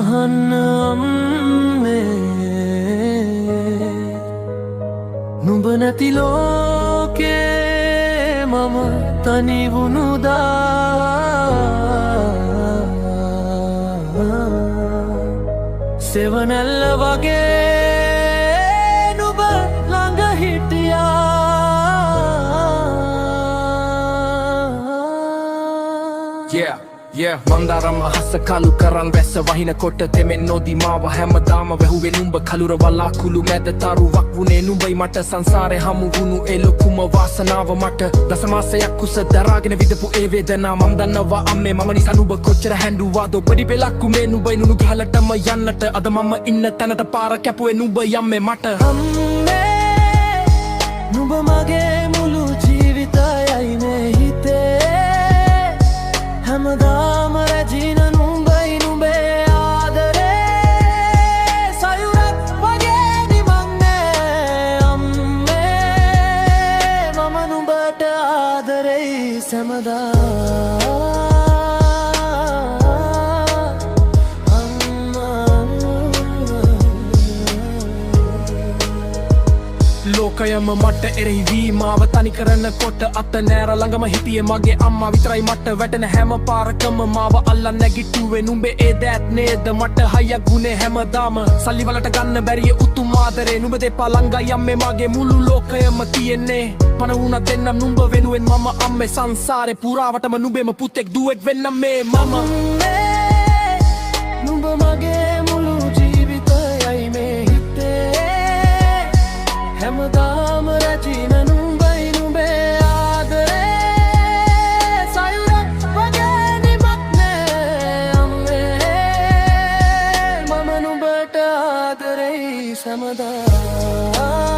අහන්න අම්මේ නුඹ නැති ලෝකේ මම තනි වුණුදා සෙවනැල්ල වගේ නුඹ ළඟ හිටියා මන්දාරම් අහස කළු කරන් වැස්ස වහින කොට තෙමෙන් නොදී මාව හැමදාම වැහුවේ නුඹ කළුර වලාකුළු මැද තරුවක් වුණේ නුඹයි මට සංසාරේ හමු වුණු ඒ ලොකුම වාසනාව මට දසමාසයක් කුස දරාගෙන විදපු ඒ වේදනා මම දන්නවා අම්මේ මම නිසා නුඹ කොච්චර හැඬුවාද පොඩි පෙලක් උමේ නුඹයි නුණු ගහලටම යන්නට අද මම ඉන්න තැනට පාර කැපුවේ නුඹ යම්මේ මට අම්මේ නුඹ මගේ මුළු ජීවිතයයි නේ හිතේ හැමදාම රැජින නුඹයි නුඹේ ආදරේ සයුරක් වගේ නිමන්නේ අම්මේ මම නුඹට ආදරෙයි සැමදා ලෝකයම මට එරෙහි වී මාව තනි කරන කොට අත නෑර ළඟම හිටියේ මගේ අම්මා විතරයි මට වැටෙන හැම පාරකම මාව අල්ලන් නැගිටුවේ නුඹේ ඒ දෑත් නේද මට හයියක් ගුණේ හැමදාම සල්ලි වලට ගන්න බැරිය උතුම් ආදරේ නුඹ දෙපා ළඟයි අම්මේ මගේ මුළු ලෝකයම තියෙන්නේ පණ වුණා දෙන්නම් නුඹ වෙනුවෙන් මම අම්මේ සංසාරේ පුරාවටම නුඹේම පුතෙක් දුවෙක් වෙන්නම් මේ මම නුඹ මගේ මුළු ජීවිතයයි මේ හිතේ හැමදාම රැජින නුඹයි නුඹේ ආදරේ සයුරක් වගේ නිමක්නේ අම්මේ මම නුඹට ආදරෙයි සැමදා